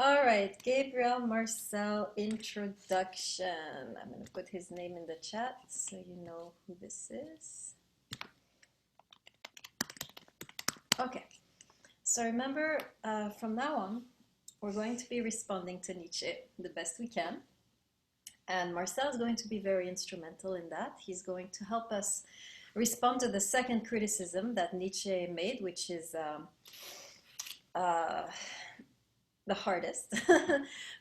All right, Gabriel Marcel introduction. I'm going to put his name in the chat so you know who this is. Okay, so remember, from now on, we're going to be responding to Nietzsche the best we can. And Marcel is going to be very instrumental in that. He's going to help us respond to the second criticism that Nietzsche made, which is the hardest,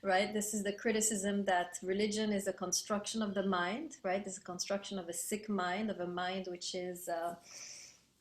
right? This is the criticism that religion is a construction of the mind, right? It's a construction of a sick mind, of a mind which is,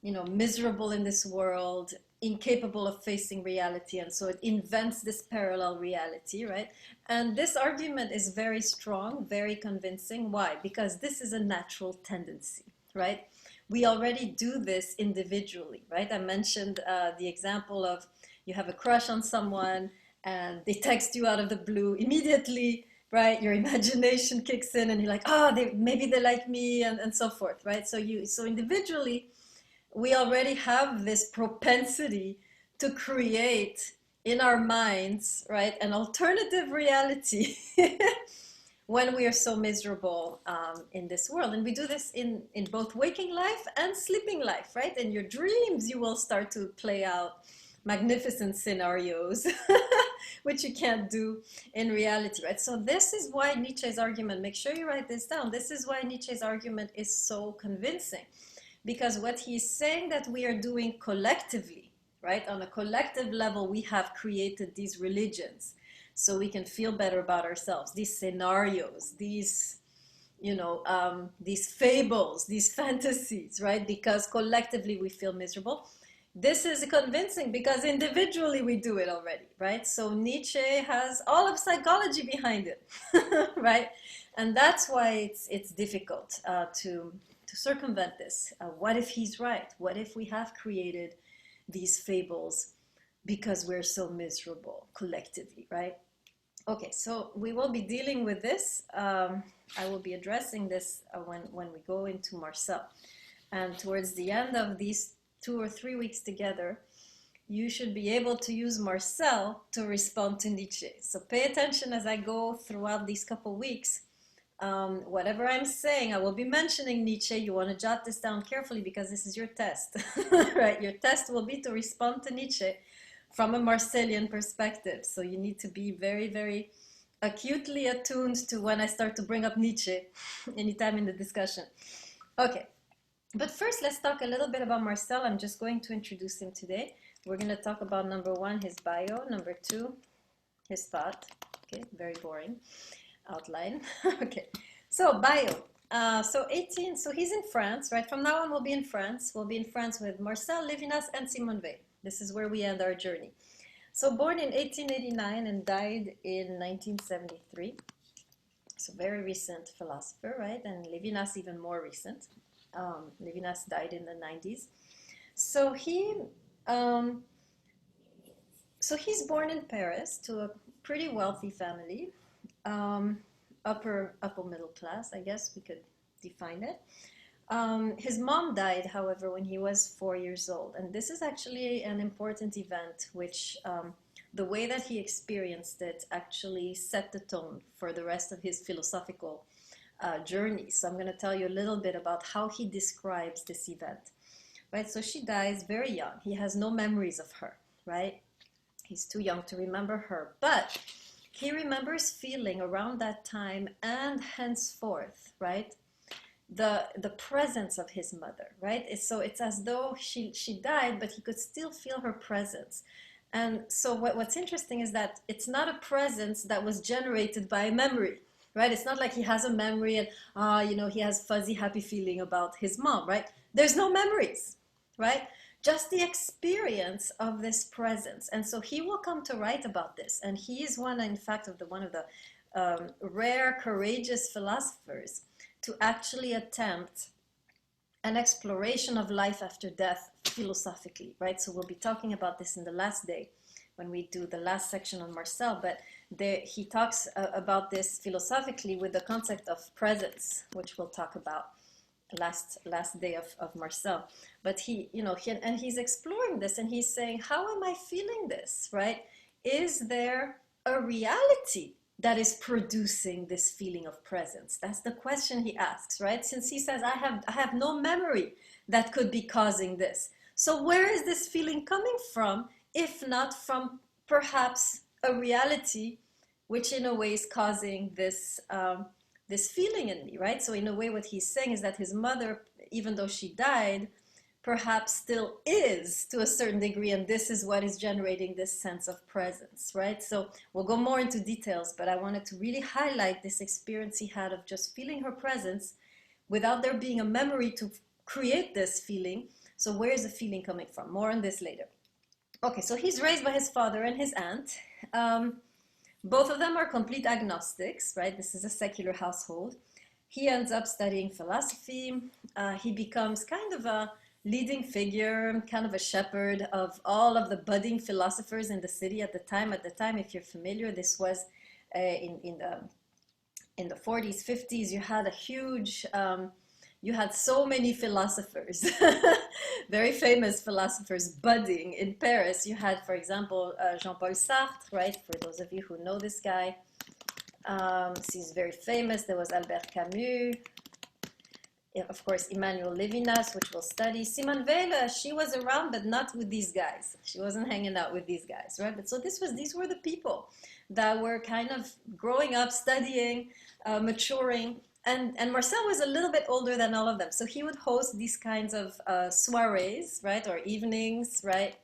miserable in this world, incapable of facing reality, and so it invents this parallel reality, right? And this argument is very strong, very convincing. Why? Because this is a natural tendency, right? We already do this individually, right? I mentioned the example of you have a crush on someone and they text you out of the blue immediately, right? Your imagination kicks in and you're like, oh, maybe they like me, and so forth, right? So individually, we already have this propensity to create in our minds, right, an alternative reality when we are so miserable in this world. And we do this in both waking life and sleeping life, right? In your dreams, you will start to play out magnificent scenarios, which you can't do in reality, right? So this is why Nietzsche's argument, make sure you write this down, this is why Nietzsche's argument is so convincing. Because what he's saying that we are doing collectively, right? On a collective level, we have created these religions so we can feel better about ourselves. These scenarios, these fables, these fantasies, right? Because collectively we feel miserable. This is convincing because individually we do it already, right? So Nietzsche has all of psychology behind it, right? And that's why it's difficult to circumvent this. What if he's right? What if we have created these fables because we're so miserable collectively, right? Okay, so we will be dealing with this. I will be addressing this when we go into Marcel. And towards the end of these 2 or 3 weeks together, you should be able to use Marcel to respond to Nietzsche. So pay attention as I go throughout these couple weeks. Whatever I'm saying, I will be mentioning Nietzsche. You want to jot this down carefully because this is your test, right? Your test will be to respond to Nietzsche from a Marcellian perspective. So you need to be very, very acutely attuned to when I start to bring up Nietzsche anytime in the discussion. Okay, but first let's talk a little bit about Marcel. I'm just going to introduce him today. We're going to talk about number 1, his bio, number 2, his thought. Okay, very boring outline. Okay, so bio. So he's in France, right? From now on, we'll be in France. We'll be in France with Marcel, Lévinas, and Simone Weil. This is where we end our journey. So born in 1889 and died in 1973. So very recent philosopher, right? And Lévinas even more recent. Lévinas died in the 90s. So he's born in Paris to a pretty wealthy family. Upper middle class, I guess we could define it. His mom died, however, when he was 4 years old. And this is actually an important event, which the way that he experienced it actually set the tone for the rest of his philosophical journey. So I'm going to tell you a little bit about how he describes this event. Right, so she dies very young. He has no memories of her, right? He's too young to remember her. But he remembers feeling around that time and henceforth, right, the presence of his mother, right? So it's as though she died, but he could still feel her presence. And so what's interesting is that it's not a presence that was generated by memory, right? It's not like he has a memory and, he has fuzzy, happy feeling about his mom, right? There's no memories, right? Just the experience of this presence. And so he will come to write about this. And he is one of the rare, courageous philosophers to actually attempt an exploration of life after death philosophically, right? So we'll be talking about this in the last day when we do the last section on Marcel, but he talks about this philosophically with the concept of presence, which we'll talk about last day of Marcel. But he's exploring this and he's saying, how am I feeling this, right? Is there a reality that is producing this feeling of presence? That's the question he asks, right? Since he says, I have no memory that could be causing this. So where is this feeling coming from, if not from perhaps a reality which in a way is causing this feeling in me, right? So in a way, what he's saying is that his mother, even though she died, perhaps still is to a certain degree, and this is what is generating this sense of presence, right? So we'll go more into details, but I wanted to really highlight this experience he had of just feeling her presence without there being a memory to create this feeling. So where is the feeling coming from? More on this later. Okay, so he's raised by his father and his aunt. Both of them are complete agnostics, right? This is a secular household. He ends up studying philosophy. He becomes kind of a leading figure, kind of a shepherd of all of the budding philosophers in the city at the time. At the time, if you're familiar, this was in the 40s, 50s. You had a huge, you had so many philosophers, very famous philosophers budding in Paris. You had, for example, Jean-Paul Sartre, right? For those of you who know this guy, he's very famous. There was Albert Camus. Of course, Emmanuel Levinas, which we'll study. Simone Weil, she was around, but not with these guys. She wasn't hanging out with these guys, right? But so these were the people that were kind of growing up, studying, maturing. And Marcel was a little bit older than all of them. So he would host these kinds of soirees, right? Or evenings, right?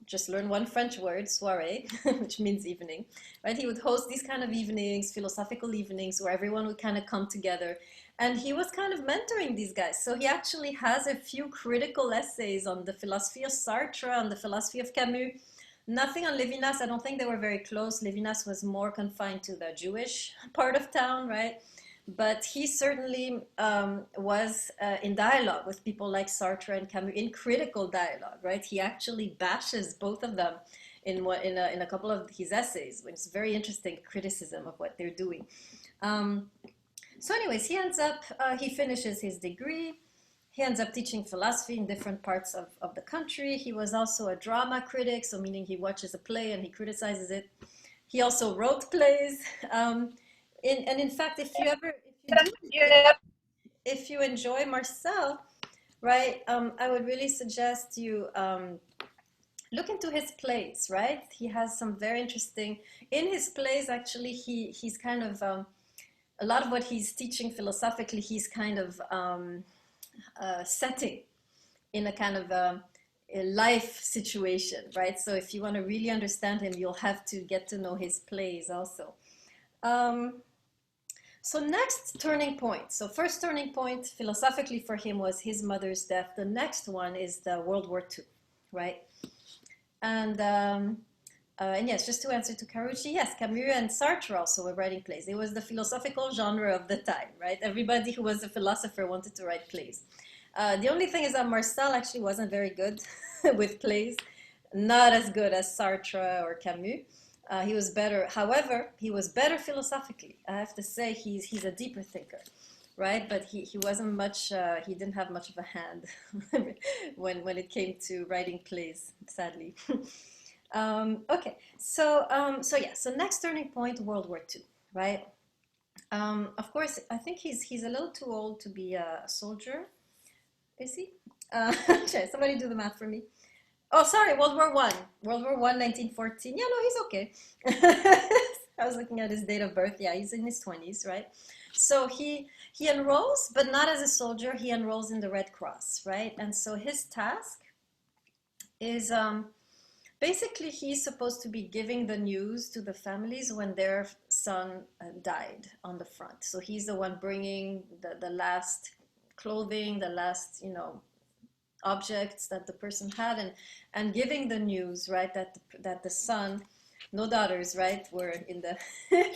Just learn one French word, soirée, which means evening, right? He would host these kind of evenings, philosophical evenings, where everyone would kind of come together. And he was kind of mentoring these guys. So he actually has a few critical essays on the philosophy of Sartre, on the philosophy of Camus. Nothing on Levinas. I don't think they were very close. Levinas was more confined to the Jewish part of town, right? But he certainly was in dialogue with people like Sartre and Camus, in critical dialogue, right? He actually bashes both of them in a couple of his essays, which is very interesting criticism of what they're doing. So anyways, he finishes his degree. He ends up teaching philosophy in different parts of the country. He was also a drama critic, so meaning he watches a play and he criticizes it. He also wrote plays. In fact, if you enjoy Marcel, right, I would really suggest you look into his plays, right? He has some very interesting, in his plays, actually, he's kind of, a lot of what he's teaching philosophically, he's kind of setting in a kind of a life situation, right? So if you want to really understand him, you'll have to get to know his plays also. So next turning point. So first turning point philosophically for him was his mother's death. The next one is the World War II, right? And yes, just to answer to Carucci, yes, Camus and Sartre also were writing plays. It was the philosophical genre of the time, right? Everybody who was a philosopher wanted to write plays. The only thing is that Marcel actually wasn't very good with plays, not as good as Sartre or Camus. He was better, however, he was better philosophically. I have to say he's a deeper thinker, right? But he wasn't much, he didn't have much of a hand when it came to writing plays, sadly. Okay, so next turning point, World War II, right? Of course, I think he's a little too old to be a soldier. Is he? Somebody do the math for me. Oh, sorry, World War One. World War One, 1914. Yeah, no, he's okay. I was looking at his date of birth. Yeah, he's in his 20s, right? So he enrolls, but not as a soldier. He enrolls in the Red Cross, right? And so his task is basically he's supposed to be giving the news to the families when their son died on the front. So he's the one bringing the last clothing, the last, objects that the person had, and giving the news, right, that the son, no daughters, right, were in the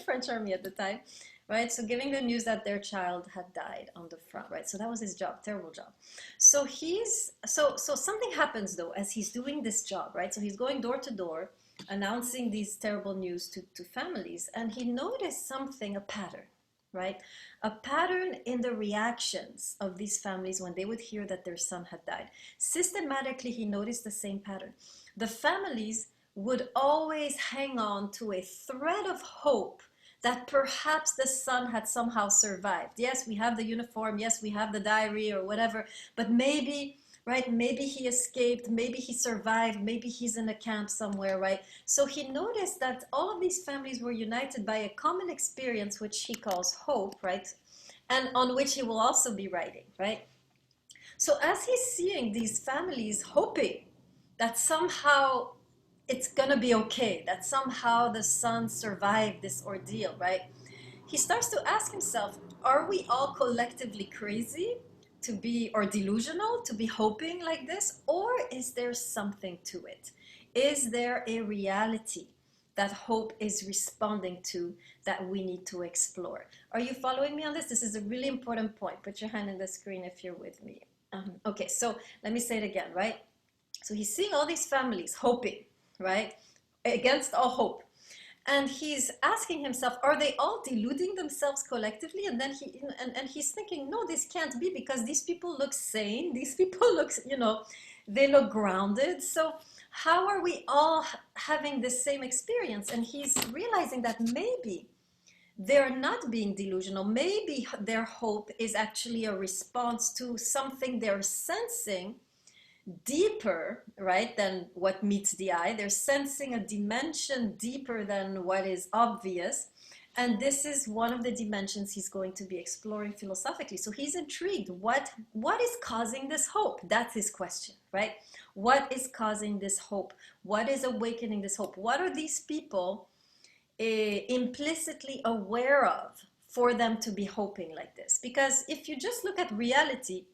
French army at the time, right? So giving the news that their child had died on the front, right? So that was his job, terrible job. So so something happens though as he's doing this job, right? So he's going door to door, announcing these terrible news to families, and he noticed something, a pattern, right? A pattern in the reactions of these families when they would hear that their son had died. Systematically, he noticed the same pattern. The families would always hang on to a thread of hope that perhaps the son had somehow survived. Yes, we have the uniform, yes, we have the diary or whatever, but maybe, right, maybe he escaped, maybe he survived, maybe he's in a camp somewhere, right? So he noticed that all of these families were united by a common experience, which he calls hope, right? And on which he will also be writing, right? So as he's seeing these families hoping that somehow it's gonna be okay, that somehow the son survived this ordeal, right? He starts to ask himself, are we all collectively crazy to be, or delusional to be hoping like this? Or is there something to it? Is there a reality that hope is responding to that we need to explore? Are you following me on this? This is a really important point. Put your hand in the screen if you're with me. Okay, so let me say it again, right? So he's seeing all these families hoping, right? Against all hope. And he's asking himself, are they all deluding themselves collectively? And then he's thinking, no, this can't be, because these people look sane. These people look, they look grounded. So how are we all having the same experience? And he's realizing that maybe they're not being delusional. Maybe their hope is actually a response to something they're sensing deeper, right, than what meets the eye. They're sensing a dimension deeper than what is obvious. And this is one of the dimensions he's going to be exploring philosophically. So he's intrigued. What is causing this hope? That's his question, right? What is causing this hope? What is awakening this hope? What are these people implicitly aware of for them to be hoping like this? Because if you just look at reality,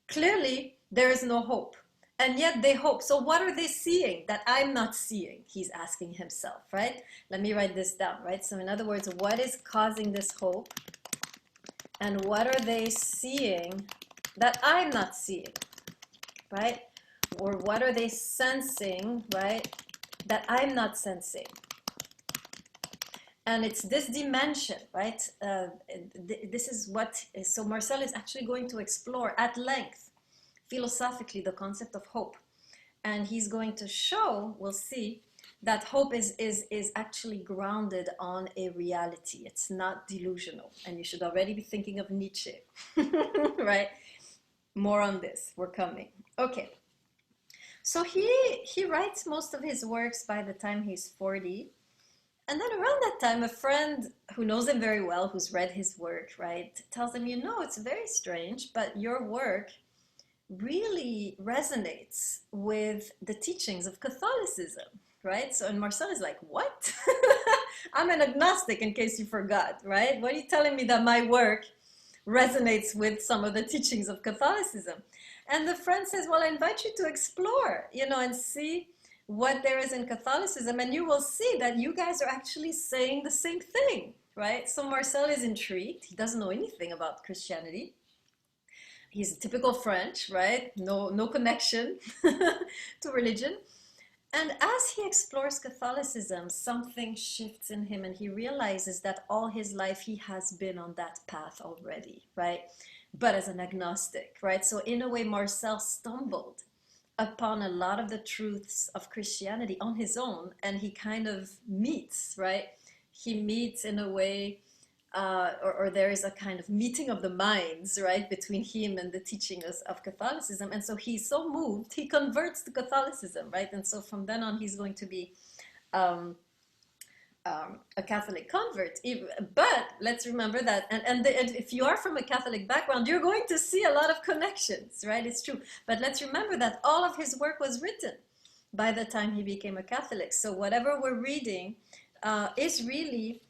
clearly there is no hope, and yet they hope. So what are they seeing that I'm not seeing? He's asking himself, right? Let me write this down, right? So in other words, what is causing this hope, and what are they seeing that I'm not seeing, right? Or what are they sensing, right, that I'm not sensing? And it's this dimension, right? This is what, so Marcel is actually going to explore at length, philosophically, the concept of hope. And he's going to show, we'll see, that hope is actually grounded on a reality. It's not delusional. And you should already be thinking of Nietzsche, right? More on this, we're coming. Okay. So he writes most of his works by the time he's 40. And then around that time, a friend who knows him very well, who's read his work, right, tells him, it's very strange, but your work really resonates with the teachings of Catholicism, right? So, and Marcel is like, what? I'm an agnostic, in case you forgot, right? What are you telling me that my work resonates with some of the teachings of Catholicism? And the friend says, well, I invite you to explore, and see what there is in Catholicism, and you will see that you guys are actually saying the same thing, right? So Marcel is intrigued. He doesn't know anything about Christianity. He's a typical French, right? No connection to religion. And as he explores Catholicism, something shifts in him, and he realizes that all his life he has been on that path already, right? But as an agnostic, right? So in a way, Marcel stumbled upon a lot of the truths of Christianity on his own, and he kind of meets, right? He meets in a way, or there is a kind of meeting of the minds, right, between him and the teachings of Catholicism. And so he's so moved, he converts to Catholicism, right? And so from then on, he's going to be a Catholic convert. But let's remember that, and if you are from a Catholic background, you're going to see a lot of connections, right? It's true. But let's remember that all of his work was written by the time he became a Catholic. So whatever we're reading is really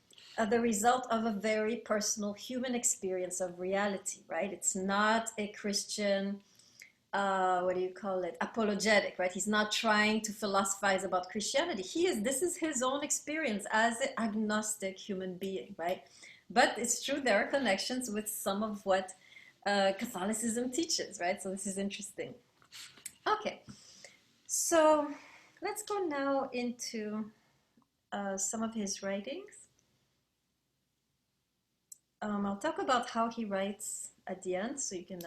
the result of a very personal human experience of reality, right? It's not a Christian, what do you call it, apologetic, right? He's not trying to philosophize about Christianity. This is his own experience as an agnostic human being, right? But it's true, there are connections with some of what Catholicism teaches, right? So this is interesting. Okay, so let's go now into some of his writings. I'll talk about how he writes at the end, so you can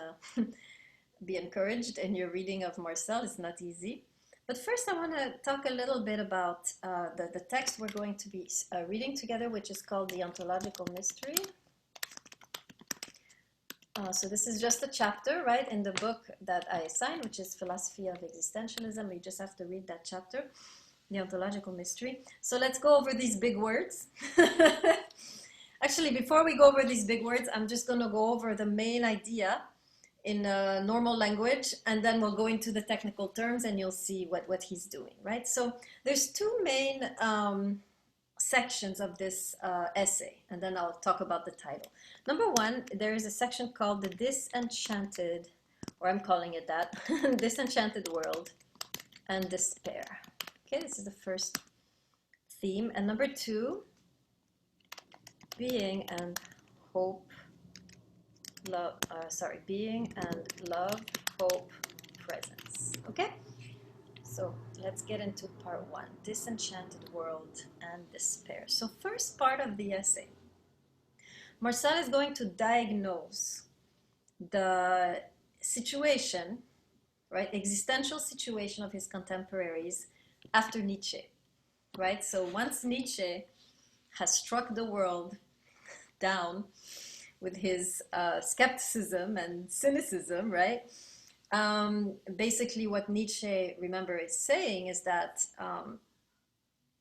be encouraged in your reading of Marcel. It's not easy. But first, I want to talk a little bit about the text we're going to be reading together, which is called The Ontological Mystery. So this is just a chapter, right, in the book that I assigned, which is Philosophy of Existentialism. You just have to read that chapter, The Ontological Mystery. So let's go over these big words. Actually, before we go over these big words, I'm just going to go over the main idea in normal language, and then we'll go into the technical terms and you'll see what he's doing, right? So there's two main sections of this essay, and then I'll talk about the title. Number one, there is a section called The Disenchanted, or I'm calling it that, Disenchanted World and Despair. Okay, this is the first theme. And number two, Being and Hope, Love, Being and Love, Hope, Presence. Okay? So let's get into part one, Disenchanted World and Despair. So first part of the essay, Marcel is going to diagnose the situation, right, existential situation of his contemporaries after Nietzsche, right? So once Nietzsche has struck the world down with his skepticism and cynicism, right? Basically what Nietzsche, remember, is saying is that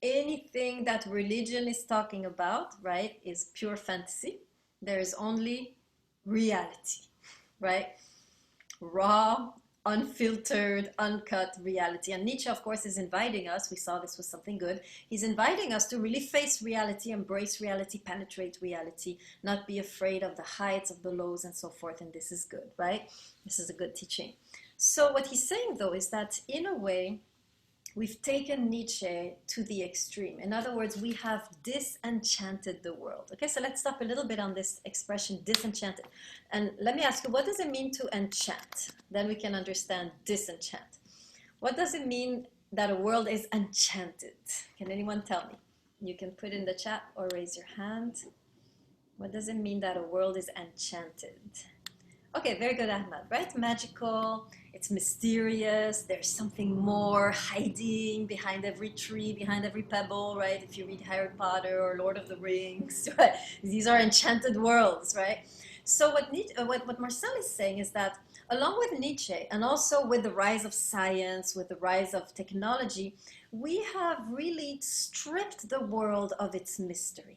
anything that religion is talking about, right, is pure fantasy. There is only reality, right? Raw, unfiltered, uncut reality. And Nietzsche, of course, is inviting us, we saw this was something good, he's inviting us to really face reality, embrace reality, penetrate reality, not be afraid of the heights, of the lows, and so forth. And this is good, right? This is a good teaching. So what he's saying, though, is that in a way, we've taken Nietzsche to the extreme. In other words, we have disenchanted the world. Okay, so let's stop a little bit on this expression, disenchanted. And let me ask you, what does it mean to enchant? Then we can understand disenchant. What does it mean that a world is enchanted? Can anyone tell me? You can put in the chat or raise your hand. What does it mean that a world is enchanted? Okay, very good, Ahmad, right? Magical, it's mysterious, there's something more hiding behind every tree, behind every pebble, right? If you read Harry Potter or Lord of the Rings, right? These are enchanted worlds, right? So what Marcel is saying is that along with Nietzsche and also with the rise of science, with the rise of technology, we have really stripped the world of its mystery.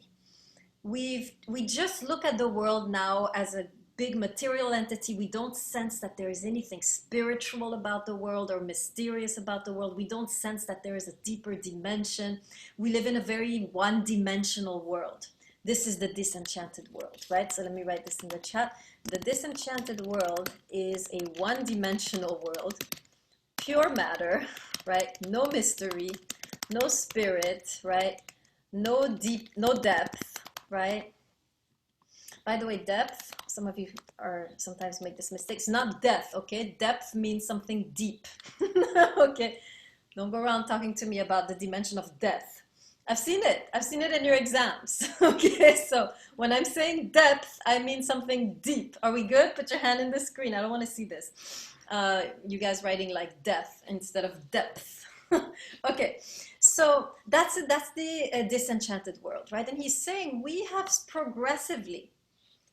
We just look at the world now as a big material entity. We don't sense that there is anything spiritual about the world or mysterious about the world. We don't sense that there is a deeper dimension. We live in a very one-dimensional world. This is the disenchanted world, right? So let me write this in the chat. The disenchanted world is a one-dimensional world, pure matter, right? No mystery, no spirit, right? No depth, right? By the way, depth, some of you are sometimes make this mistake. It's not depth, okay? Depth means something deep, okay? Don't go around talking to me about the dimension of depth. I've seen it. I've seen it in your exams, okay? So when I'm saying depth, I mean something deep. Are we good? Put your hand in the screen. I don't want to see this. You guys writing like death instead of depth. Okay, so that's the disenchanted world, right? And he's saying we have progressively,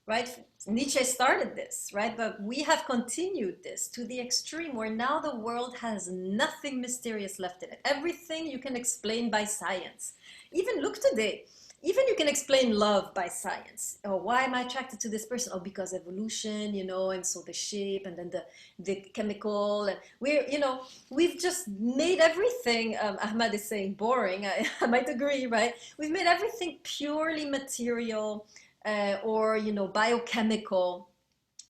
right? Nietzsche started this, right? But we have continued this to the extreme where now the world has nothing mysterious left in it. Everything you can explain by science. Even look today, even you can explain love by science. Oh, why am I attracted to this person? Oh, because evolution, you know, and so the shape and then the chemical. And we're, you know, we've just made everything, Ahmad is saying boring. I might agree, right? We've made everything purely material, or, you know, biochemical,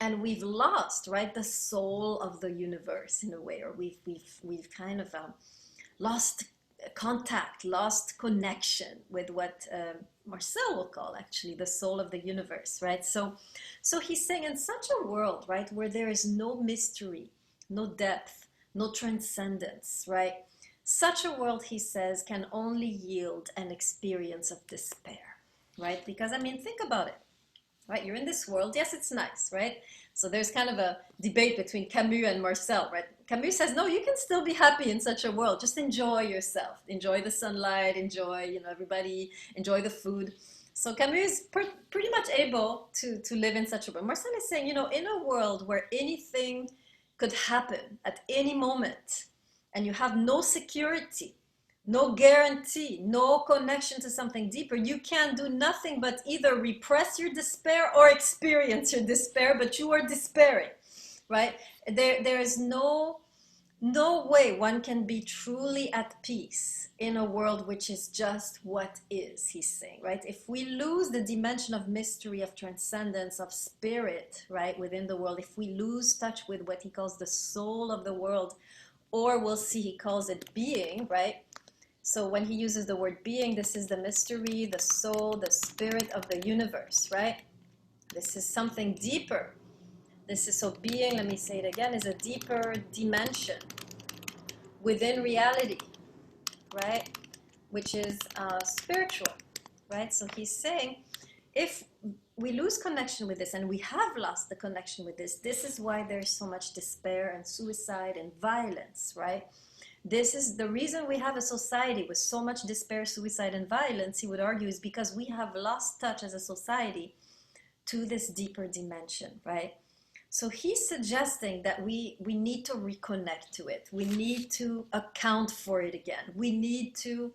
and we've lost, right, the soul of the universe in a way, or we've kind of lost contact, lost connection with what Marcel will call actually the soul of the universe, right? So he's saying in such a world, right, where there is no mystery, no depth, no transcendence, right? Such a world, he says, can only yield an experience of despair. Right? Because, I mean, think about it, right? You're in this world. Yes, it's nice, right? So there's kind of a debate between Camus and Marcel, right? Camus says, no, you can still be happy in such a world. Just enjoy yourself. Enjoy the sunlight, enjoy, you know, everybody, enjoy the food. So Camus is pretty much able to live in such a world. Marcel is saying, you know, in a world where anything could happen at any moment and you have no security, no guarantee, no connection to something deeper, you can do nothing but either repress your despair or experience your despair, but you are despairing, right? There is no way one can be truly at peace in a world which is just what is, he's saying, right? If we lose the dimension of mystery, of transcendence, of spirit, right, within the world, if we lose touch with what he calls the soul of the world, or we'll see he calls it being, right? So when he uses the word being, this is the mystery, the soul, the spirit of the universe, right? This is something deeper. This is, so being, let me say it again, is a deeper dimension within reality, right? Which is spiritual, right? So he's saying, if we lose connection with this, and we have lost the connection with this is why there's so much despair and suicide and violence, right? This is the reason we have a society with so much despair, suicide, and violence, he would argue, is because we have lost touch as a society to this deeper dimension, right? So he's suggesting that we need to reconnect to it. We need to account for it again. We need to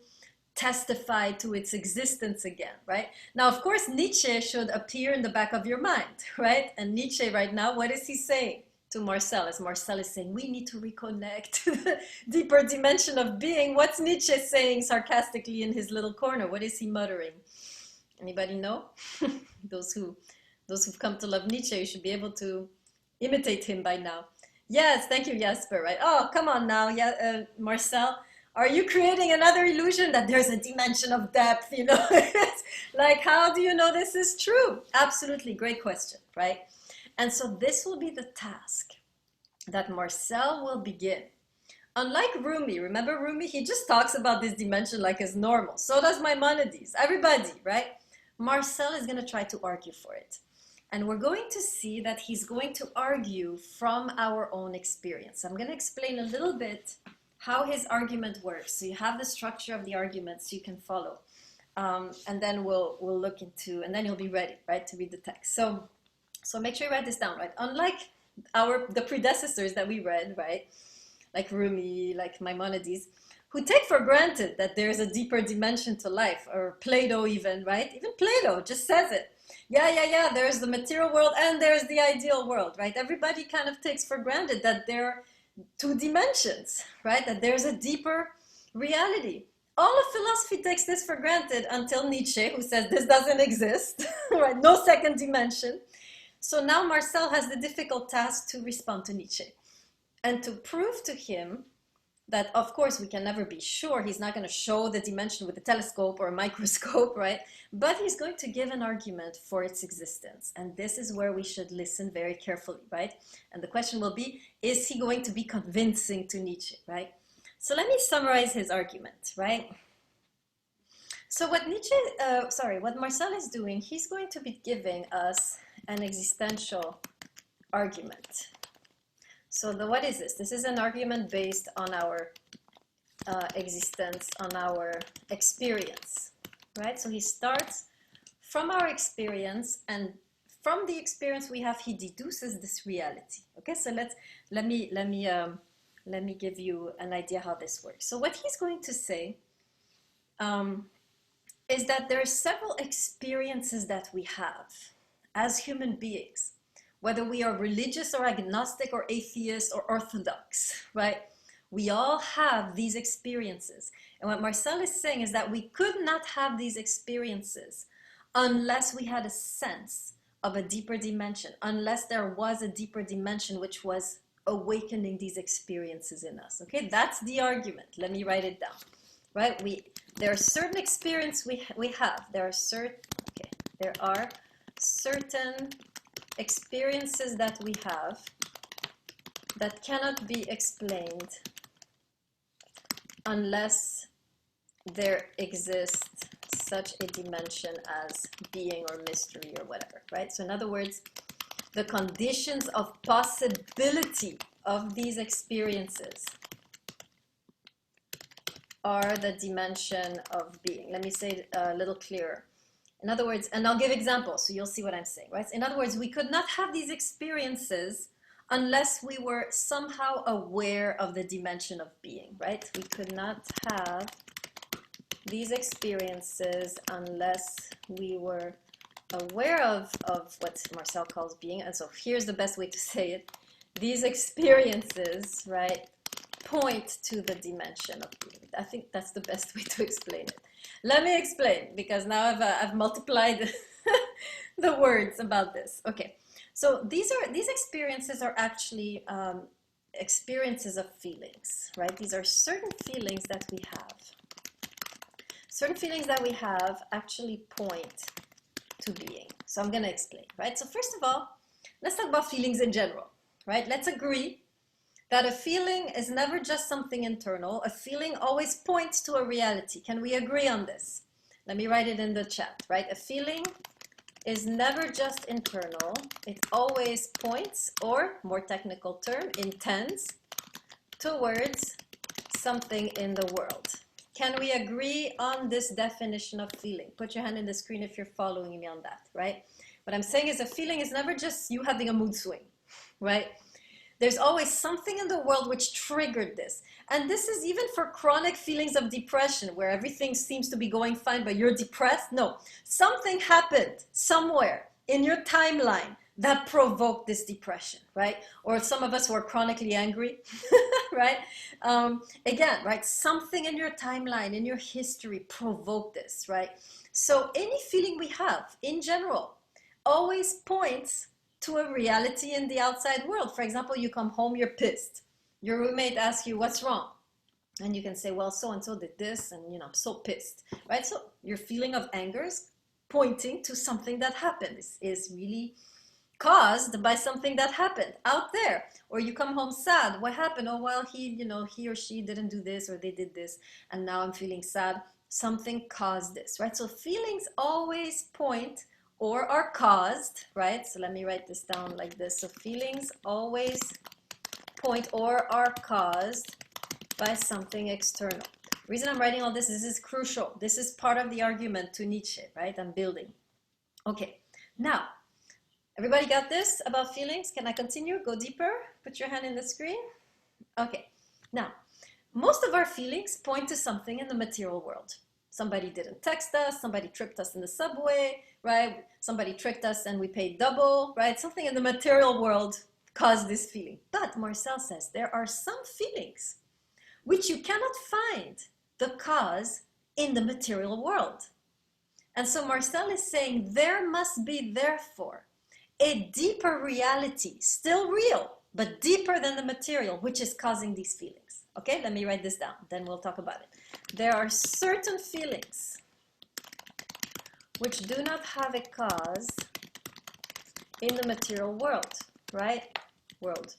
testify to its existence again, right? Now, of course, Nietzsche should appear in the back of your mind, right? And Nietzsche right now, what is he saying to Marcel? As Marcel is saying, we need to reconnect to the deeper dimension of being. What's Nietzsche saying sarcastically in his little corner? What is he muttering? Anybody know? Those who've come to love Nietzsche, you should be able to imitate him by now. Yes, thank you, Jasper, right? Oh, come on now, yeah, Marcel. Are you creating another illusion that there's a dimension of depth, you know? Like, how do you know this is true? Absolutely, great question, right? And so this will be the task that Marcel will begin. Unlike Rumi, remember Rumi? He just talks about this dimension like it's normal. So does Maimonides, everybody, right? Marcel is going to try to argue for it. And we're going to see that he's going to argue from our own experience. I'm going to explain a little bit how his argument works. So you have the structure of the argument so you can follow. And then we'll look into, and then you'll be ready, right, to read the text. So make sure you write this down, right? Unlike the predecessors that we read, right, like Rumi, like Maimonides, who take for granted that there's a deeper dimension to life, or Plato even, right? Even Plato just says it. Yeah, there's the material world and there's the ideal world, right? Everybody kind of takes for granted that there are two dimensions, right? That there's a deeper reality. All of philosophy takes this for granted until Nietzsche, who says this doesn't exist, right? No second dimension. So now Marcel has the difficult task to respond to Nietzsche and to prove to him that, of course, we can never be sure. He's not going to show the dimension with a telescope or a microscope, right? But he's going to give an argument for its existence. And this is where we should listen very carefully, right? And the question will be, is he going to be convincing to Nietzsche, right? So let me summarize his argument, right? So what Marcel is doing, he's going to be giving us an existential argument. So what is this? This is an argument based on our existence, on our experience, right? So he starts from our experience, and from the experience we have, he deduces this reality. Okay, so let me give you an idea how this works. So what he's going to say is that there are several experiences that we have as human beings, whether we are religious or agnostic or atheist or orthodox, right? We all have these experiences. And what Marcel is saying is that we could not have these experiences unless we had a sense of a deeper dimension, unless there was a deeper dimension which was awakening these experiences in us. Okay, that's the argument. Let me write it down, right? There are certain experiences we have. There are certain experiences that we have that cannot be explained unless there exists such a dimension as being or mystery or whatever, right? So in other words, the conditions of possibility of these experiences are the dimension of being. Let me say it a little clearer. In other words, and I'll give examples so you'll see what I'm saying, right? In other words, we could not have these experiences unless we were somehow aware of the dimension of being, right? We could not have these experiences unless we were aware of what Marcel calls being. And so here's the best way to say it. These experiences, right, point to the dimension of being. I think that's the best way to explain it. Let me explain, because now I've multiplied the words about this. Okay, so these experiences are actually experiences of feelings, right? These are certain feelings that we have. Certain feelings that we have actually point to being. So I'm going to explain, right? So first of all, let's talk about feelings in general, right? Let's agree that a feeling is never just something internal. A feeling always points to a reality. Can we agree on this? Let me write it in the chat, right? A feeling is never just internal. It always points, or more technical term, intends, towards something in the world. Can we agree on this definition of feeling? Put your hand in the screen if you're following me on that, right? What I'm saying is a feeling is never just you having a mood swing, right? There's always something in the world which triggered this. And this is even for chronic feelings of depression, where everything seems to be going fine, but you're depressed. No, something happened somewhere in your timeline that provoked this depression, right? Or some of us who are chronically angry, right? Again, right? Something in your timeline, in your history provoked this, right? So any feeling we have in general always points to a reality in the outside world. For example, you come home, you're pissed. Your roommate asks you, what's wrong? And you can say, well, so-and-so did this, and I'm so pissed, right? So your feeling of anger is pointing to something that happened. This is really caused by something that happened out there. Or you come home sad. What happened? Oh, well, he or she didn't do this, or they did this, and now I'm feeling sad. Something caused this, right? So feelings always point or are caused, right? So let me write this down like this. So feelings always point or are caused by something external. The reason I'm writing all this is crucial. This is part of the argument to Nietzsche, right? I'm building. Okay, now, everybody got this about feelings? Can I continue? Go deeper? Put your hand in the screen. Okay, now, most of our feelings point to something in the material world. Somebody didn't text us, somebody tripped us in the subway, right? Somebody tricked us and we paid double, right? Something in the material world caused this feeling. But Marcel says there are some feelings which you cannot find the cause in the material world. And so Marcel is saying there must be, therefore, a deeper reality, still real, but deeper than the material, which is causing these feelings. Okay, let me write this down, then we'll talk about it. There are certain feelings which do not have a cause in the material world, right? World.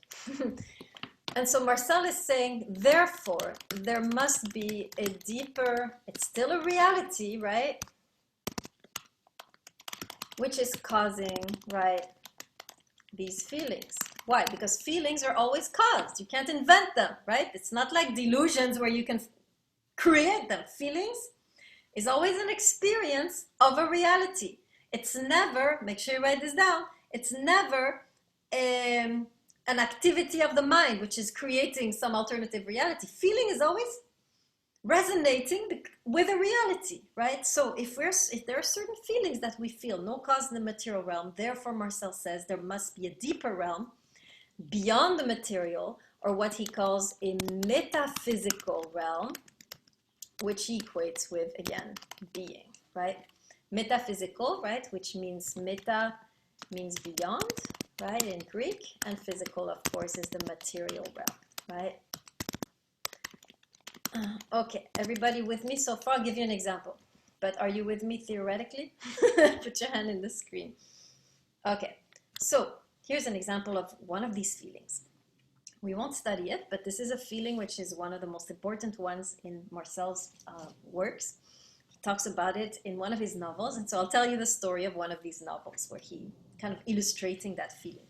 And so Marcel is saying, therefore, there must be a deeper, it's still a reality, right? Which is causing, right, these feelings. Why? Because feelings are always caused. You can't invent them, right? It's not like delusions where you can create them. Feelings is always an experience of a reality. It's never, make sure you write this down, it's never an activity of the mind which is creating some alternative reality. Feeling is always resonating with a reality, right? So if there are certain feelings that we feel, no cause in the material realm, therefore Marcel says there must be a deeper realm beyond the material, or what he calls a metaphysical realm, which he equates with, again, being, right? Metaphysical, right, which means meta means beyond, right, in Greek, and physical, of course, is the material realm, right? Okay, everybody with me so far? I'll give you an example, but are you with me theoretically? Put your hand in the screen. Okay, so here's an example of one of these feelings. We won't study it, but this is a feeling which is one of the most important ones in Marcel's works. He talks about it in one of his novels, and so I'll tell you the story of one of these novels where he kind of illustrating that feeling.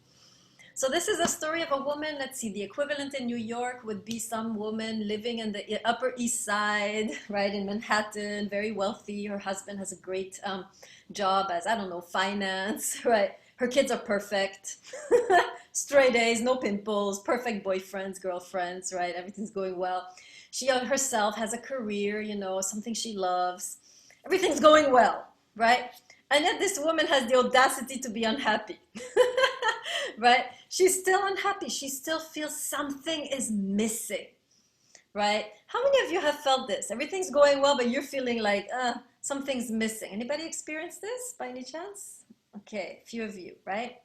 So this is a story of a woman. Let's see, the equivalent in New York would be some woman living in the Upper East Side, right, in Manhattan, very wealthy. Her husband has a great job as, I don't know, finance, right? Her kids are perfect, straight A's, no pimples, perfect boyfriends, girlfriends, right? Everything's going well. She herself has a career, you know, something she loves. Everything's going well, right? And yet this woman has the audacity to be unhappy. Right? She's still unhappy. She still feels something is missing, right? How many of you have felt this? Everything's going well, but you're feeling like, something's missing. Anybody experience this by any chance? Okay, a few of you, right?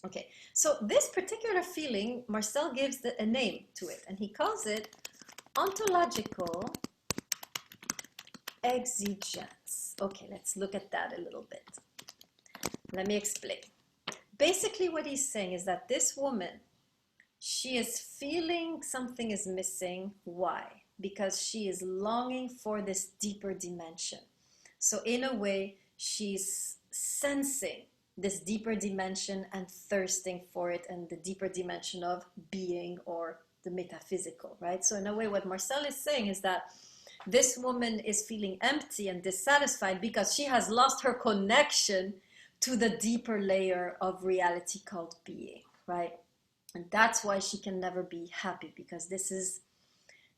Okay, so this particular feeling, Marcel gives a name to it, and he calls it ontological exigence. Okay, let's look at that a little bit. Let me explain. Basically, what he's saying is that this woman, she is feeling something is missing. Why? Because she is longing for this deeper dimension. So in a way, she's sensing this deeper dimension and thirsting for it, and the deeper dimension of being or the metaphysical, right? So in a way, what Marcel is saying is that this woman is feeling empty and dissatisfied because she has lost her connection to the deeper layer of reality called being, right? And that's why she can never be happy, because this is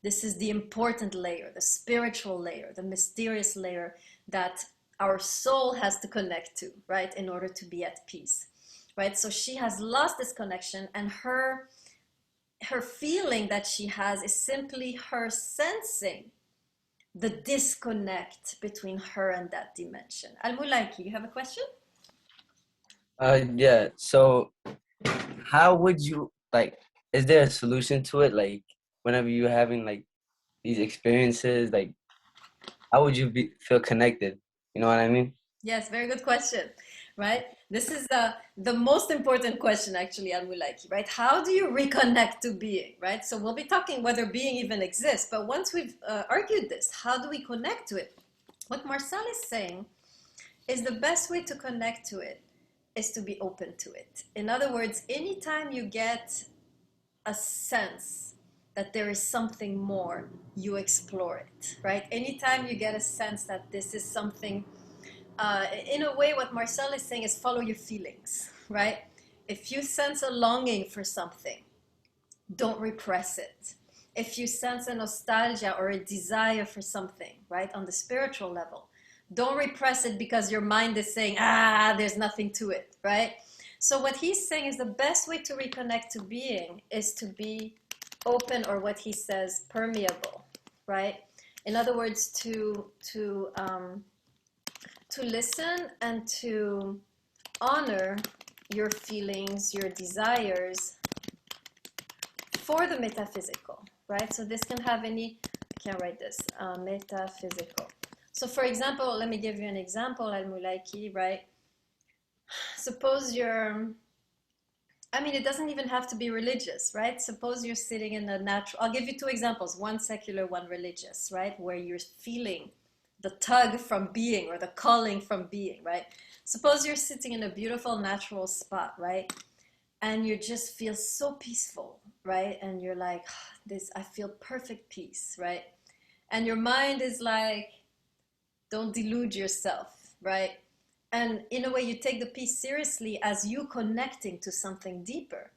the important layer, the spiritual layer, the mysterious layer that our soul has to connect to, right, in order to be at peace, right? So she has lost this connection, and her feeling that she has is simply her sensing the disconnect between her and that dimension. Al-Mulaiki, you have a question? Yeah. So how would you like, is there a solution to it? Like whenever you're having like these experiences, like how would you feel connected? You know what I mean? Yes, very good question, right? This is the most important question, actually, Al-Mulaiki, right? How do you reconnect to being, right? So we'll be talking whether being even exists, but once we've argued this, how do we connect to it? What Marcel is saying is the best way to connect to it is to be open to it. In other words, anytime you get a sense that there is something more, you explore it, right? Anytime you get a sense that this is something, in a way, what Marcel is saying is follow your feelings, right? If you sense a longing for something, don't repress it. If you sense a nostalgia or a desire for something, right, on the spiritual level, don't repress it because your mind is saying, there's nothing to it, right? So what he's saying is the best way to reconnect to being is to be open, or what he says, permeable, right? In other words, to listen and to honor your feelings, your desires for the metaphysical, right? So this can have any, I can't write this, metaphysical. So for example, let me give you an example, Al-Mulaiki, right? Suppose it doesn't even have to be religious, right? Suppose you're sitting in a natural, I'll give you two examples, one secular, one religious, right? Where you're feeling the tug from being, or the calling from being, right? Suppose you're sitting in a beautiful natural spot, right? And you just feel so peaceful, right? And you're like, I feel perfect peace, right? And your mind is like, don't delude yourself, right? And in a way, you take the peace seriously as you connecting to something deeper.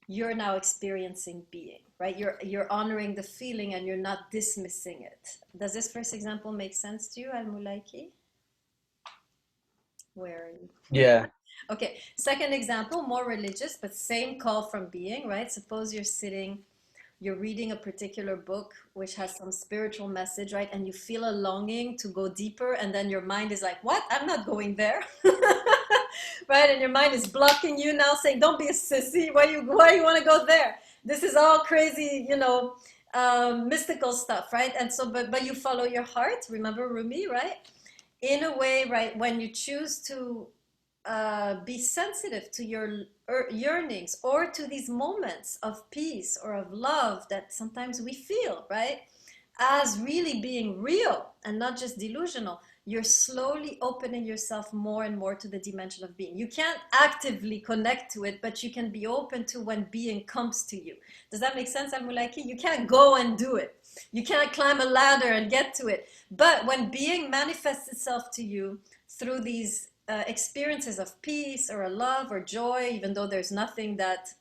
You're now experiencing being, right? You're honoring the feeling and you're not dismissing it. Does this first example make sense to you, Al-Mulaiki? Where are you? Yeah. Okay, second example, more religious, but same call from being, right? Suppose you're reading a particular book which has some spiritual message, right? And you feel a longing to go deeper, and then your mind is like, what? I'm not going there. Right? And your mind is blocking you now, saying, don't be a sissy. Why you want to go there? This is all crazy, mystical stuff, right? And so, but you follow your heart. Remember Rumi, right? In a way, right, when you choose to be sensitive to your yearnings, or to these moments of peace or of love that sometimes we feel, right? as really being real and not just delusional, you're slowly opening yourself more and more to the dimension of being. You can't actively connect to it, but you can be open to when being comes to you. Does that make sense, Al-Mulaiki? You can't go and do it. You can't climb a ladder and get to it. But when being manifests itself to you through these experiences of peace or a love or joy, even though there's nothing that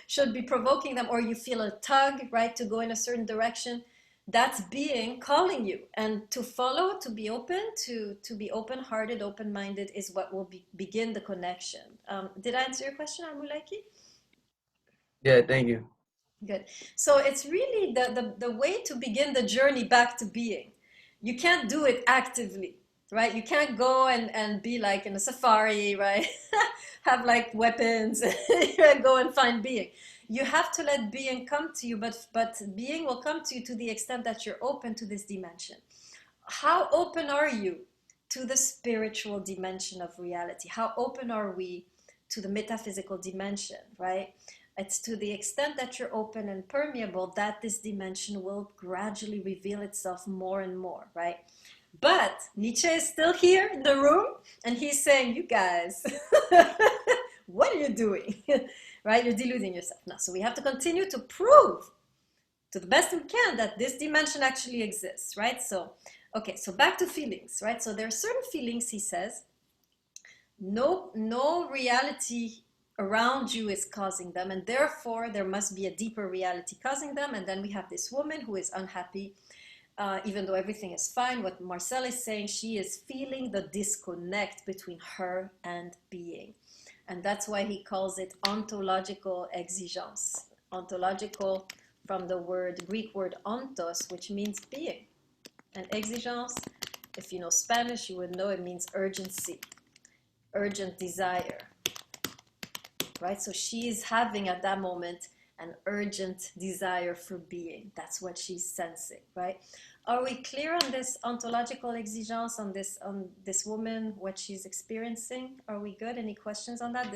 should be provoking them, or you feel a tug, right, to go in a certain direction, that's being calling you. And to follow, to be open, to be open-hearted, open-minded is what will begin the connection. Did I answer your question, Amulaki? Yeah, thank you. Good. So it's really the way to begin the journey back to being. You can't do it actively, right? You can't go and be like in a safari, right? Have like weapons and go and find being. You have to let being come to you, but being will come to you to the extent that you're open to this dimension. How open are you to the spiritual dimension of reality? How open are we to the metaphysical dimension, right? It's to the extent that you're open and permeable that this dimension will gradually reveal itself more and more, right? But Nietzsche is still here in the room and he's saying, you guys, what are you doing? Right? You're deluding yourself. Now, so we have to continue to prove to the best we can that this dimension actually exists, right? So, okay, so back to feelings, right? So there are certain feelings, he says, no reality around you is causing them, and therefore there must be a deeper reality causing them. And then we have this woman who is unhappy, even though everything is fine. What Marcel is saying, she is feeling the disconnect between her and being. And that's why he calls it ontological exigence. Ontological from the Greek word ontos, which means being. And exigence, if you know Spanish, you would know it means urgency, urgent desire, right? So she's having at that moment an urgent desire for being. That's what she's sensing, right? Are we clear on this ontological exigence, on this woman, what she's experiencing? Are we good? Any questions on that?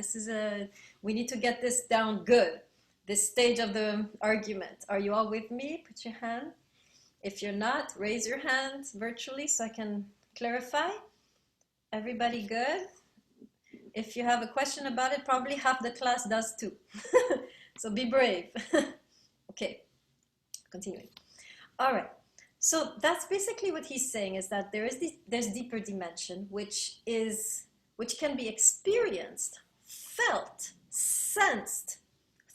We need to get this down good, this stage of the argument. Are you all with me? Put your hand. If you're not, raise your hand virtually so I can clarify. Everybody good? If you have a question about it, probably half the class does too. So be brave. Okay, continuing. All right. So that's basically what he's saying, is that there's deeper dimension, which can be experienced, felt, sensed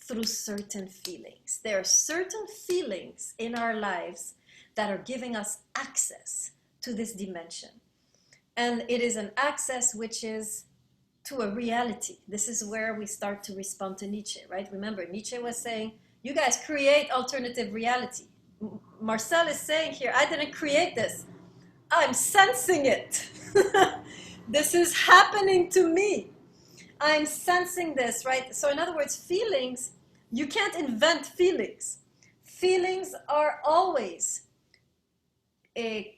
through certain feelings. There are certain feelings in our lives that are giving us access to this dimension. And it is an access which is to a reality. This is where we start to respond to Nietzsche, right? Remember, Nietzsche was saying, you guys create alternative reality. Marcel is saying here, I didn't create this. I'm sensing it. This is happening to me. I'm sensing this, right? So in other words, feelings, you can't invent feelings. Feelings are always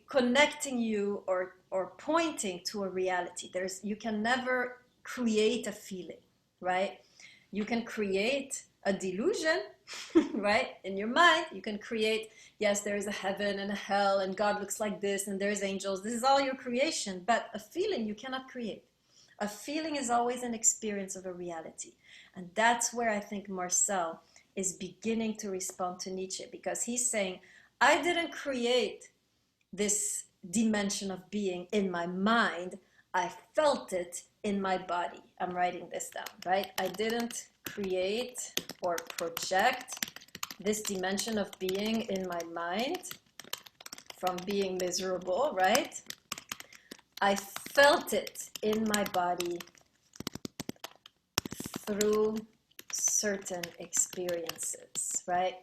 connecting you or pointing to a reality. You can never create a feeling, right? You can create a delusion, right? In your mind, you can create, yes, there is a heaven and a hell and God looks like this and there's angels. This is all your creation, but a feeling you cannot create. A feeling is always an experience of a reality. And that's where I think Marcel is beginning to respond to Nietzsche, because he's saying, I didn't create this dimension of being in my mind. I felt it in my body. I'm writing this down, right? I didn't create or project this dimension of being in my mind from being miserable, right? I felt it in my body through certain experiences, right?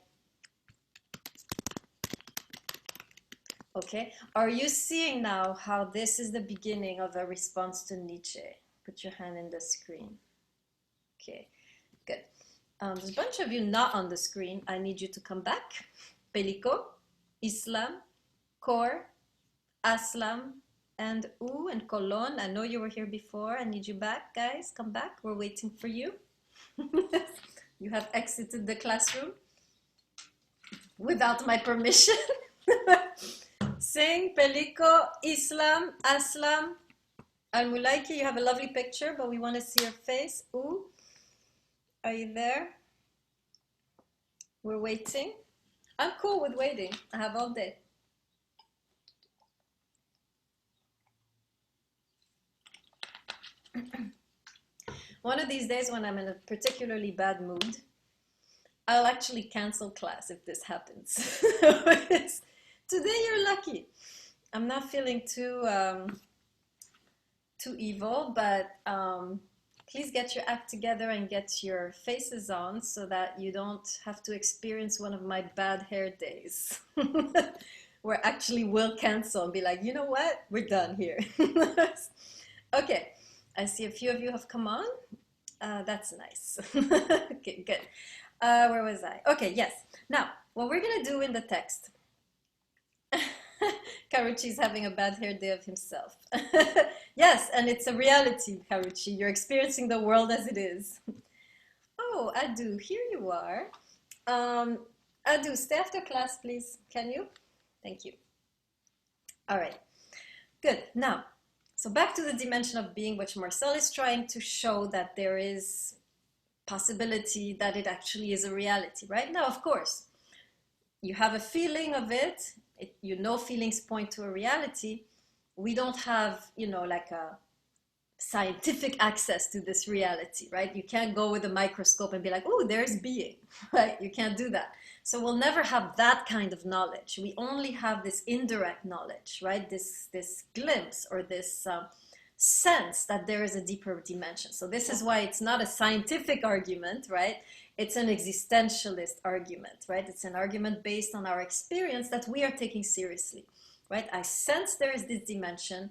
Okay, are you seeing now how this is the beginning of a response to Nietzsche? Put your hand in the screen. Okay, good. There's a bunch of you not on the screen. I need you to come back. Peliko, Islam, Kor, Aslam, and U and Colon. I know you were here before. I need you back, guys. Come back. We're waiting for you. You have exited the classroom without my permission. Sing, Peliko, Islam, Aslam, Al-Mulaiki, you have a lovely picture, but we want to see your face. Ooh, are you there? We're waiting. I'm cool with waiting. I have all day. One of these days when I'm in a particularly bad mood, I'll actually cancel class if this happens. Today you're lucky. I'm not feeling too evil, but please get your act together and get your faces on so that you don't have to experience one of my bad hair days. Where actually we'll cancel and be like, you know what? We're done here. Okay, I see a few of you have come on. That's nice. Okay, good. Where was I? Okay, yes. Now, what we're going to do in the text. Karuchi's having a bad hair day of himself. Yes, and it's a reality, Karuchi. You're experiencing the world as it is. Oh, Adu, here you are. Adu, stay after class, please. Can you? Thank you. All right. Good. Now, so back to the dimension of being, which Marcel is trying to show that there is possibility that it actually is a reality, right? Now, of course, you have a feeling of it. You know feelings point to a reality. We don't have, like a scientific access to this reality, right? You can't go with a microscope and be like, oh, there's being, right? You can't do that. So we'll never have that kind of knowledge. We only have this indirect knowledge, right? This glimpse or this sense that there is a deeper dimension. So this is why it's not a scientific argument, right? It's an existentialist argument, right? It's an argument based on our experience that we are taking seriously, right? I sense there is this dimension.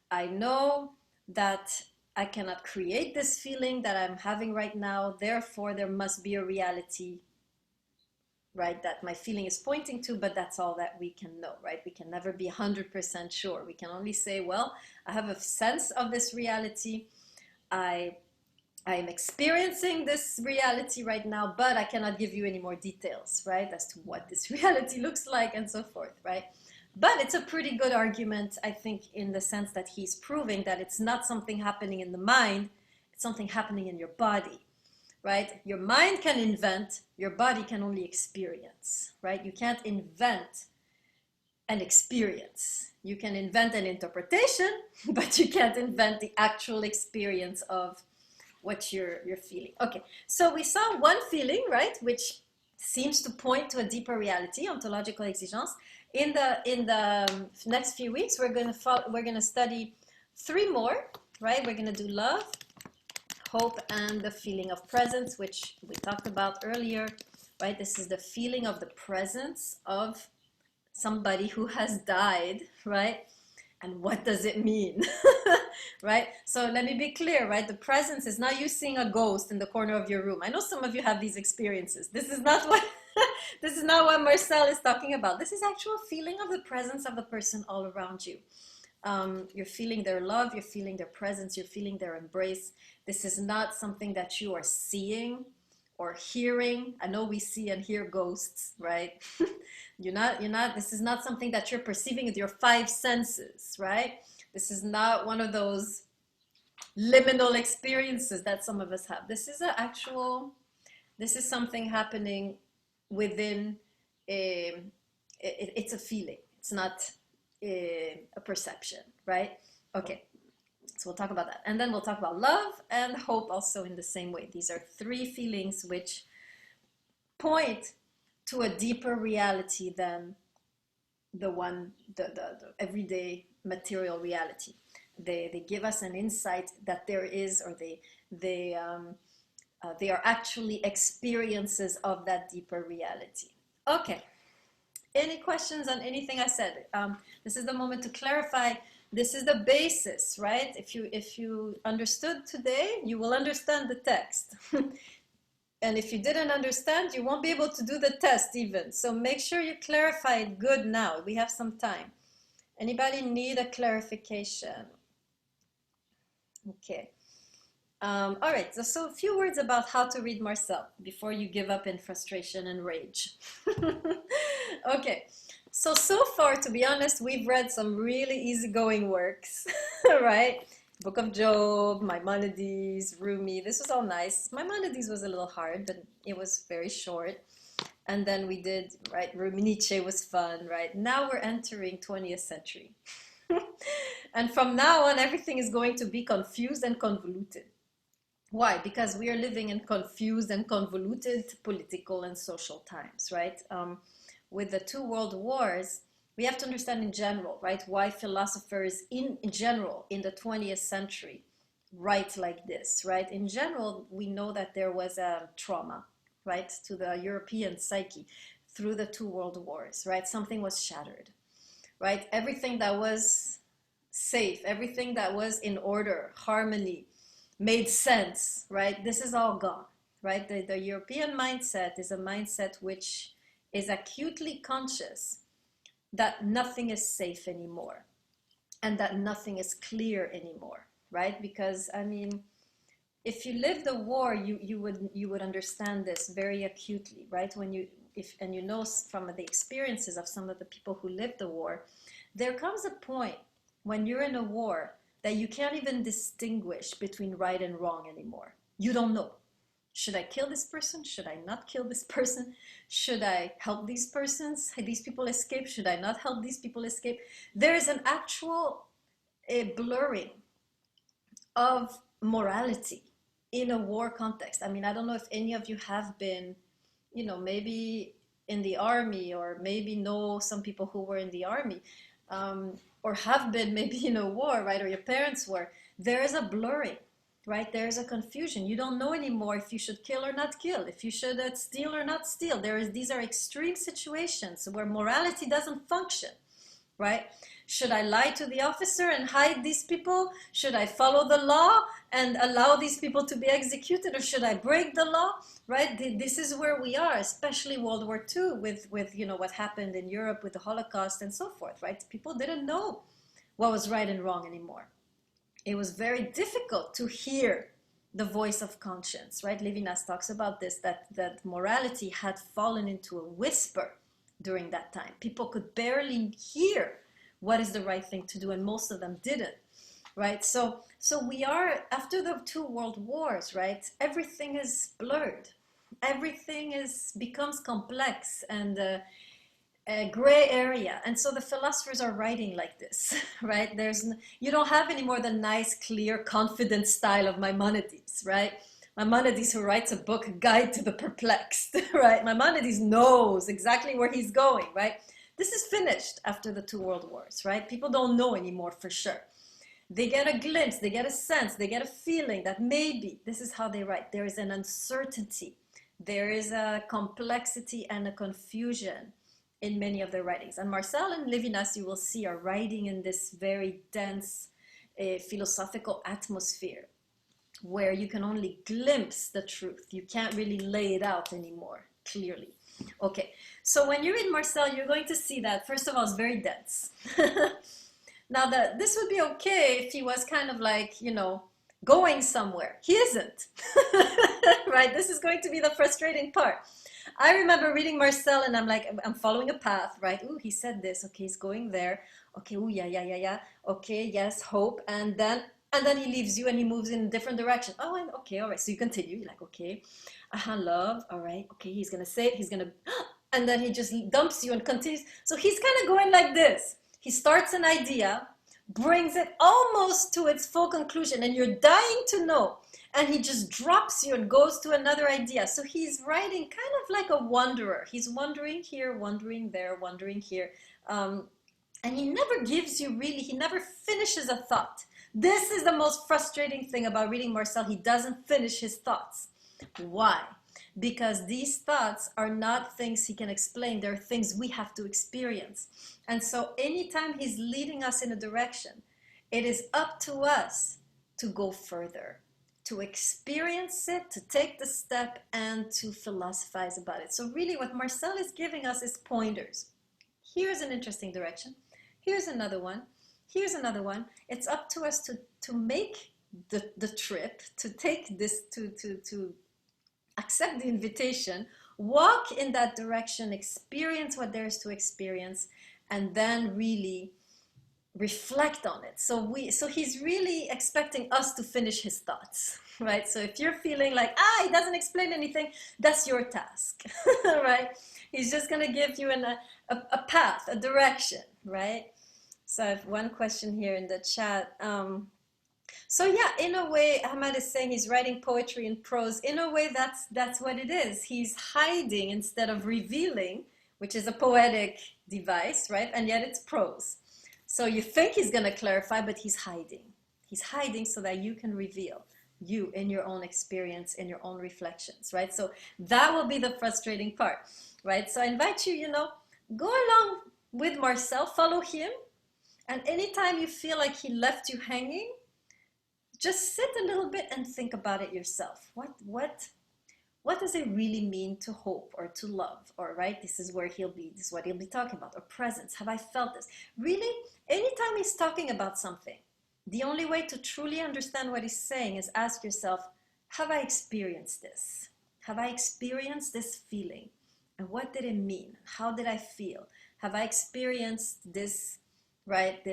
I know that I cannot create this feeling that I'm having right now. Therefore, there must be a reality, right, that my feeling is pointing to, but that's all that we can know, right? We can never be 100% sure. We can only say, well, I have a sense of this reality. I am experiencing this reality right now, but I cannot give you any more details, right, as to what this reality looks like and so forth, right? But it's a pretty good argument, I think, in the sense that he's proving that it's not something happening in the mind, it's something happening in your body, right? Your mind can invent, your body can only experience, right? You can't invent an experience. You can invent an interpretation, but you can't invent the actual experience of what you're feeling. Okay, so we saw one feeling, right, which seems to point to a deeper reality, ontological exigence. In the next few weeks, we're gonna study 3 more, right? We're gonna do love, hope, and the feeling of presence, which we talked about earlier, right? This is the feeling of the presence of somebody who has died, right? And what does it mean? Right? So let me be clear, right? The presence is not you seeing a ghost in the corner of your room. I know some of you have these experiences. This is not what this is not what Marcel is talking about. This is actual feeling of the presence of the person all around you. You're feeling their love, you're feeling their presence, you're feeling their embrace. This is not something that you are seeing or hearing. I know we see and hear ghosts, right? This is not something that you're perceiving with your 5 senses, right? This is not one of those liminal experiences that some of us have. This is something happening within it's a feeling. It's not a perception, right? Okay. So we'll talk about that. And then we'll talk about love and hope also in the same way. These are 3 feelings which point to a deeper reality than the everyday material reality. They give us an insight that there is, or they are actually experiences of that deeper reality. Okay. Any questions on anything I said? This is the moment to clarify. This is the basis, right? If you understood today, you will understand the text. And if you didn't understand, you won't be able to do the test even. So make sure you clarify it good now. We have some time. Anybody need a clarification? Okay. All right, so a few words about how to read Marcel before you give up in frustration and rage. Okay, So far, to be honest, we've read some really easygoing works, right? Book of Job, Maimonides, Rumi. This was all nice. Maimonides was a little hard, but it was very short. And then we did, right? Rumi Nietzsche was fun, right? Now we're entering 20th century. And from now on, everything is going to be confused and convoluted. Why? Because we are living in confused and convoluted political and social times, right? With the two world wars, we have to understand in general, right, why philosophers in general in the 20th century write like this, right? In general, we know that there was a trauma, right, to the European psyche through the two world wars, right? Something was shattered, right? Everything that was safe, everything that was in order, harmony, made sense, right? This is all gone, right? The European mindset is a mindset which is acutely conscious that nothing is safe anymore and that nothing is clear anymore, right? Because I mean, if you live the war, you would understand this very acutely, right? When you if and you know from the experiences of some of the people who lived the war, there comes a point when you're in a war that you can't even distinguish between right and wrong anymore. You don't know. Should I kill this person? Should I not kill this person? Should I help these persons? These people escape? Should I not help these people escape? There is an actual blurring of morality in a war context. I mean, I don't know if any of you have been, maybe in the army, or maybe know some people who were in the army, or have been maybe in a war, right? Or your parents were. There is a blurring, right? There is a confusion. You don't know anymore if you should kill or not kill, if you should steal or not steal. These are extreme situations where morality doesn't function, right? Should I lie to the officer and hide these people? Should I follow the law and allow these people to be executed, or should I break the law? Right? This is where we are, especially World War II with what happened in Europe with the Holocaust and so forth, right? People didn't know what was right and wrong anymore. It was very difficult to hear the voice of conscience, right? Levinas talks about this, that morality had fallen into a whisper during that time. People could barely hear what is the right thing to do, and most of them didn't, right? So we are, after the two world wars, right, everything is blurred. Everything becomes complex and a gray area. And so the philosophers are writing like this, right? You don't have anymore the nice, clear, confident style of Maimonides, right? Maimonides, who writes a book, Guide to the Perplexed, right? Maimonides knows exactly where he's going, right? This is finished after the two world wars, right? People don't know anymore for sure. They get a glimpse, they get a sense, they get a feeling that maybe, this is how they write, there is an uncertainty, there is a complexity and a confusion in many of their writings. And Marcel and Levinas, you will see, are writing in this very dense philosophical atmosphere where you can only glimpse the truth. You can't really lay it out anymore clearly. Okay, so when you read Marcel, you're going to see that, first of all, it's very dense. Now, this would be okay if he was kind of like, going somewhere. He isn't, right? This is going to be the frustrating part. I remember reading Marcel and I'm like, I'm following a path, right? Ooh, he said this. Okay, he's going there. Okay, ooh, yeah. Okay, yes, hope. And then he leaves you and he moves in a different direction. Oh, and okay, all right. So you continue. You're like, okay, love. All right. Okay, he's going to say it. He's going to, and then he just dumps you and continues. So he's kind of going like this. He starts an idea, brings it almost to its full conclusion, and you're dying to know. And he just drops you and goes to another idea. So he's writing kind of like a wanderer. He's wandering here, wandering there, wandering here. And he never gives you really, he never finishes a thought. This is the most frustrating thing about reading Marcel. He doesn't finish his thoughts. Why? Because these thoughts are not things he can explain. They're things we have to experience. And so anytime he's leading us in a direction, it is up to us to go further, to experience it, to take the step, and to philosophize about it. So really what Marcel is giving us is pointers. Here's an interesting direction. Here's another one. Here's another one. It's up to us to make the trip, to take this, to accept the invitation, walk in that direction, experience what there is to experience, and then really reflect on it. So he's really expecting us to finish his thoughts, right? So if you're feeling like, he doesn't explain anything, that's your task, right? He's just going to give you a path, a direction, right? So I have one question here in the chat. So yeah, in a way, Ahmad is saying he's writing poetry in prose. In a way, that's what it is. He's hiding instead of revealing, which is a poetic device, right? And yet it's prose. So you think he's going to clarify, but he's hiding. He's hiding so that you can reveal you in your own experience, in your own reflections, right? So that will be the frustrating part, right? So I invite you, go along with Marcel, follow him. And anytime you feel like he left you hanging, just sit a little bit and think about it yourself. What does it really mean to hope or to love? Or, right, this is where this is what he'll be talking about. Or presence, have I felt this? Really, anytime he's talking about something, the only way to truly understand what he's saying is ask yourself, have I experienced this? Have I experienced this feeling? And what did it mean? How did I feel? Have I experienced this, right,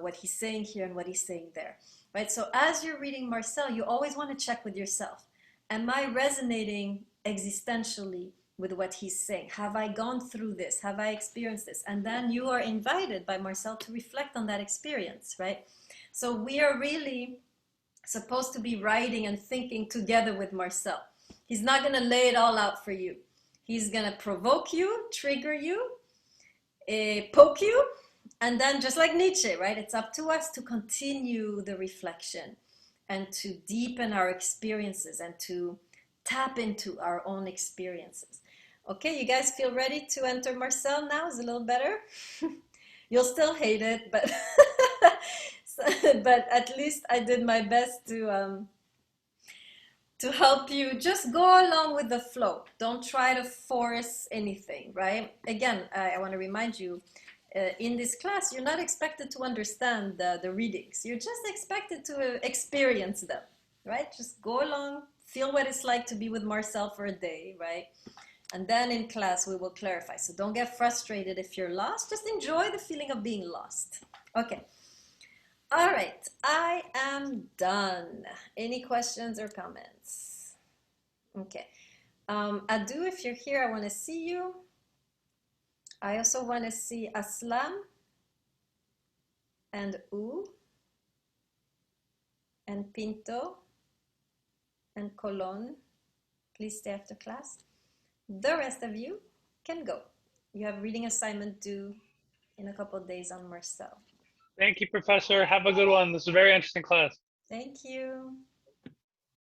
what he's saying here and what he's saying there, right? So as you're reading Marcel, you always want to check with yourself. Am I resonating existentially with what he's saying? Have I gone through this? Have I experienced this? And then you are invited by Marcel to reflect on that experience, right? So we are really supposed to be writing and thinking together with Marcel. He's not going to lay it all out for you. He's going to provoke you, trigger you, poke you, and then just like Nietzsche, right? It's up to us to continue the reflection and to deepen our experiences and to tap into our own experiences. Okay, you guys feel ready to enter Marcel now? Is it a little better? You'll still hate it, but but at least I did my best to help you. Just go along with the flow. Don't try to force anything, right? Again, I want to remind you, in this class, you're not expected to understand the readings. You're just expected to experience them, right? Just go along, feel what it's like to be with Marcel for a day, right? And then in class, we will clarify. So don't get frustrated if you're lost. Just enjoy the feeling of being lost. Okay. All right, I am done. Any questions or comments? Okay. Adu, if you're here, I want to see you. I also want to see Aslam and U and Pinto and Colon. Please stay after class. The rest of you can go. You have reading assignment due in a couple of days on Marcel. Thank you, Professor. Have a good one. This is a very interesting class. Thank you.